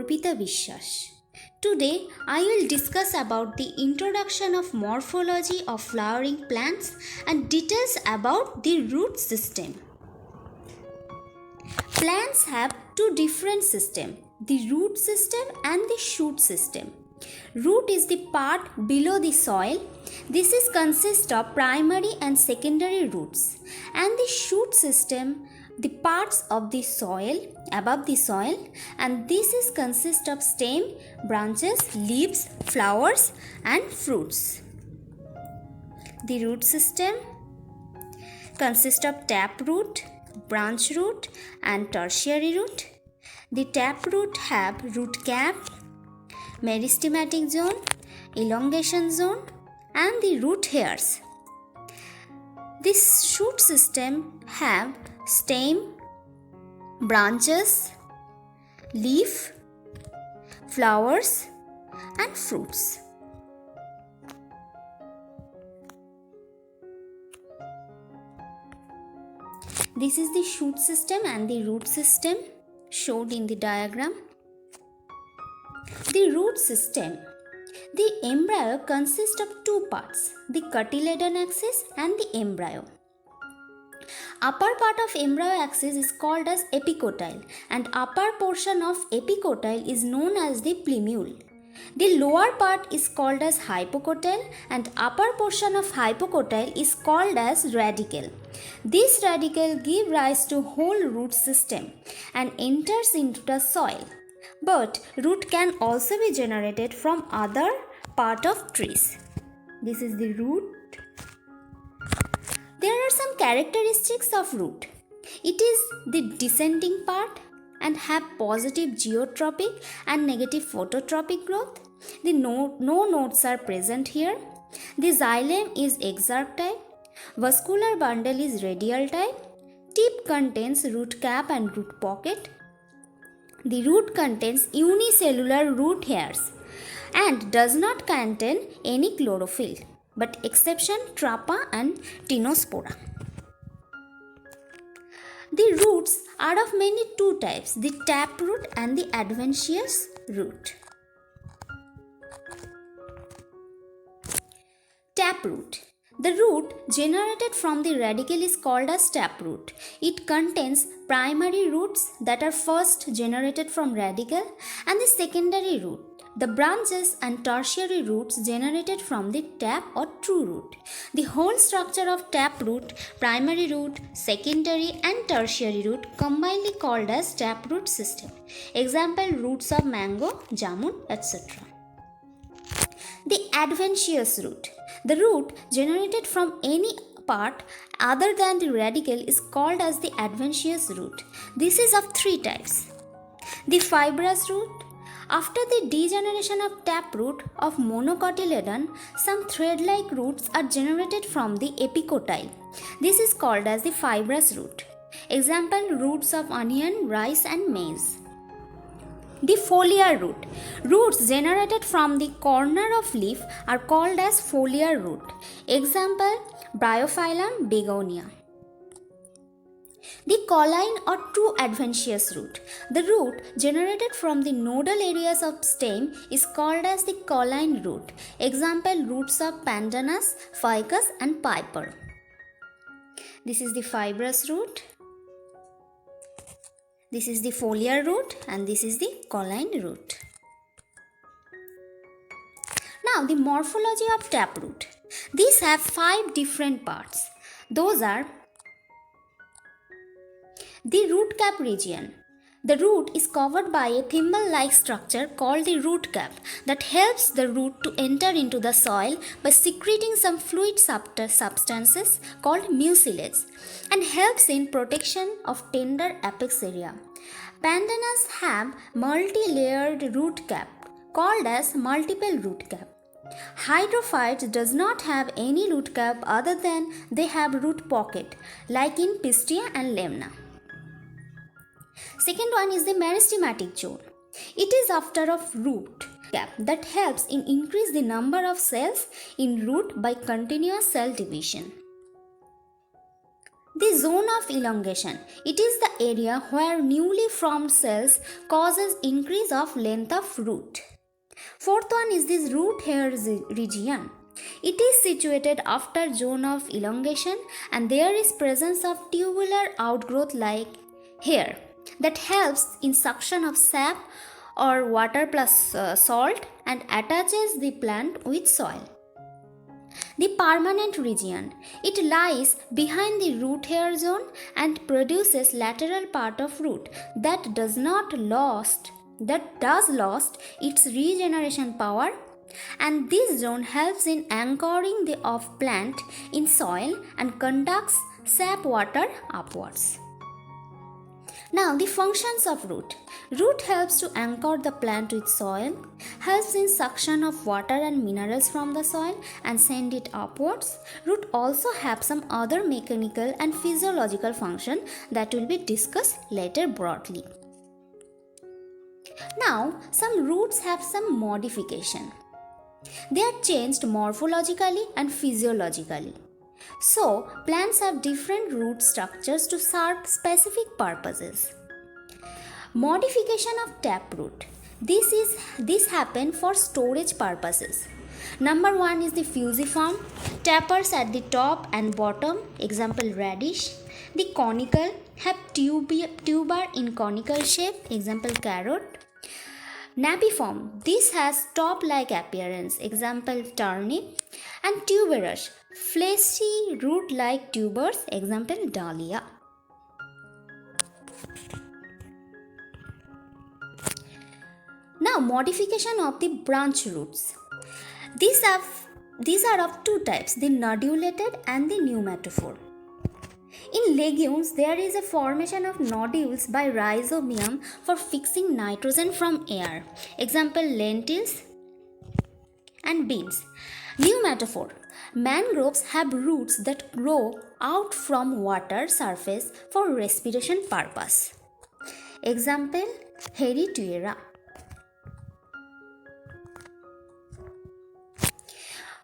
Orpita Vishwas. Today I will discuss about the introduction of morphology of flowering plants and details about the root system. Plants have two different systems, the root system and the shoot system. Root is the part below the soil. This is consist of primary and secondary roots, and the shoot system the parts of the soil above the soil, and this is consist of stem, branches, leaves, flowers and fruits. The root system consists of tap root, branch root and tertiary root. The tap root have root cap, meristematic zone, elongation zone and the root hairs. This shoot system have stem, branches, leaf, flowers and fruits. This is the shoot system and the root system showed in the diagram. The root system. The embryo consists of two parts, the cotyledon axis and the embryo. Upper part of embryo axis is called as epicotyle and upper portion of epicotyle is known as the plumule. The lower part is called as hypocotyle and upper portion of hypocotyle is called as radicle. This radicle gives rise to whole root system and enters into the soil. But root can also be generated from other part of trees. This is the root. There are some characteristics of root. It is the descending part and have positive geotropic and negative phototropic growth. No nodes are present here. The xylem is exarch type. Vascular bundle is radial type. Tip contains root cap and root pocket. The root contains unicellular root hairs and does not contain any chlorophyll, but exception Trapa and Tinospora. The roots are of many two types, the taproot and the adventitious root. Taproot. The root generated from the radicle is called as taproot. It contains primary roots that are first generated from radicle and the secondary root, the branches and tertiary roots generated from the tap or true root. The whole structure of taproot, primary root, secondary and tertiary root combinedly called as taproot system. Example roots of mango, jamun, etc. The adventitious root. The root generated from any part other than the radicle is called as the adventitious root. This is of three types. The fibrous root. After the degeneration of taproot of monocotyledon, some thread-like roots are generated from the epicotyle. This is called as the fibrous root. Example roots of onion, rice and maize. The foliar root. Roots generated from the corner of leaf are called as foliar root. Example Bryophyllum begonia. The colline or true adventitious root. The root generated from the nodal areas of stem is called as the colline root. Example roots of pandanus, ficus and piper. This is the fibrous root. This is the foliar root and this is the colline root. Now the morphology of taproot. These have 5 different parts. Those are the root cap region. The root is covered by a thimble-like structure called the root cap that helps the root to enter into the soil by secreting some fluid substances called mucilage and helps in protection of tender apex area. Pandanus have multi-layered root cap called as multiple root cap. Hydrophytes does not have any root cap other than they have root pocket like in Pistia and Lemna. Second one is the meristematic zone. It is after of root cap that helps in increase the number of cells in root by continuous cell division. The zone of elongation. It is the area where newly formed cells causes increase of length of root. Fourth one is this root hair region. It is situated after zone of elongation and there is presence of tubular outgrowth like hair that helps in suction of sap or water plus salt and attaches the plant with soil. The permanent region. It lies behind the root hair zone and produces lateral part of root that does lost its regeneration power, and this zone helps in anchoring the of plant in soil and conducts sap water upwards. Now the functions of root. Root helps to anchor the plant with soil, helps in suction of water and minerals from the soil and send it upwards. Root also have some other mechanical and physiological function that will be discussed later broadly. Now some roots have some modification. They are changed morphologically and physiologically. So, plants have different root structures to serve specific purposes. Modification of taproot. This happen for storage purposes. Number 1 is the fusiform, tapers at the top and bottom, example radish. The conical have tuber in conical shape, example carrot. Napiform, this has top-like appearance, example turnip, and tuberous, fleshy root-like tubers, example dahlia. Now, modification of the branch roots. These are of two types, the nodulated and the pneumatophore. In legumes, there is a formation of nodules by rhizobium for fixing nitrogen from air. Example, lentils and beans. Pneumatophore. Mangroves have roots that grow out from water surface for respiration purpose. Example, Heritiera.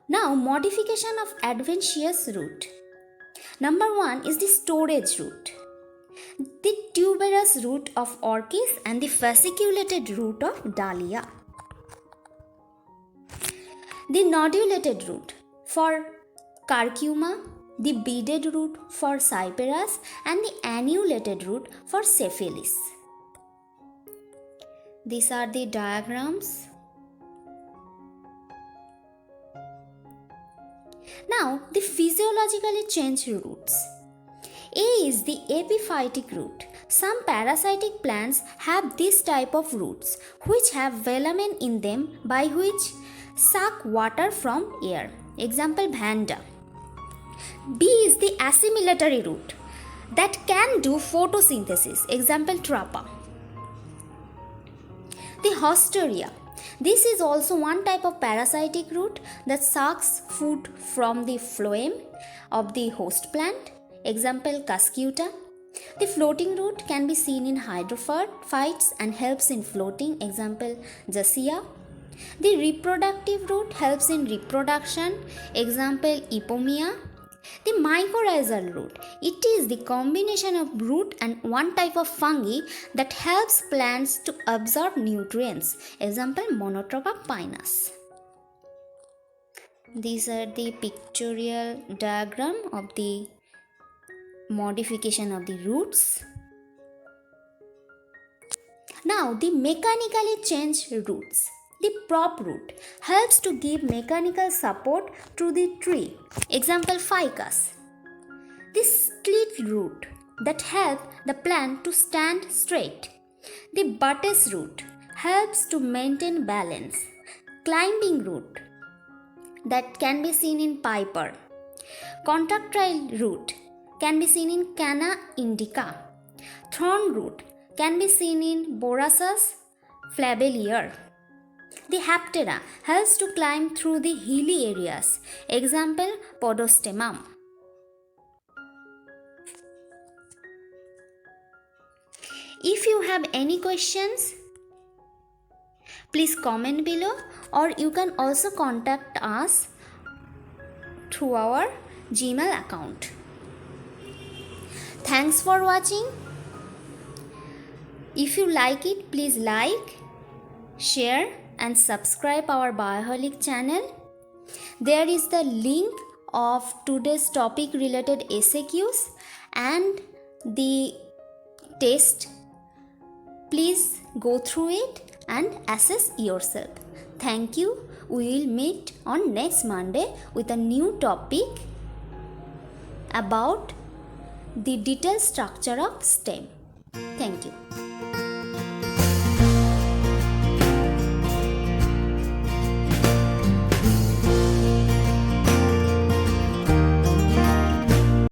Now, modification of adventitious root. Number 1 is the storage root. The tuberous root of orchis and the fasciculated root of dahlia. The nodulated root for curcuma, the beaded root for cyperus and the annulated root for cephalis. These are the diagrams. Now, the physiologically changed roots. A is the epiphytic root. Some parasitic plants have this type of roots which have velamen in them by which suck water from air. Example, Vanda. B is the assimilatory root that can do photosynthesis. Example, Trapa. The Hostoria. This is also one type of parasitic root that sucks food from the phloem of the host plant. Example, Cuscuta. The floating root can be seen in hydrophytes and helps in floating. Example, Jassia. The reproductive root helps in reproduction. Example, Ipomia. The mycorrhizal root. It is the combination of root and one type of fungi that helps plants to absorb nutrients. Example, Monotropa pinus. These are the pictorial diagram of the modification of the roots. Now, the mechanically changed roots. The prop root helps to give mechanical support to the tree. Example, ficus. The slit root that help the plant to stand straight. The buttress root helps to maintain balance. Climbing root that can be seen in piper. Contractile root can be seen in Canna indica. Thorn root can be seen in Borassus flabellier. The Haptera helps to climb through the hilly areas. Example, Podostemum. If you have any questions, please comment below, or you can also contact us through our Gmail account. Thanks for watching. If you like it, please like, share and subscribe our Bioholic channel. There is the link of today's topic related SAQs and the test. Please go through it and assess yourself. Thank you. We will meet on next Monday with a new topic about the detailed structure of stem. Thank you.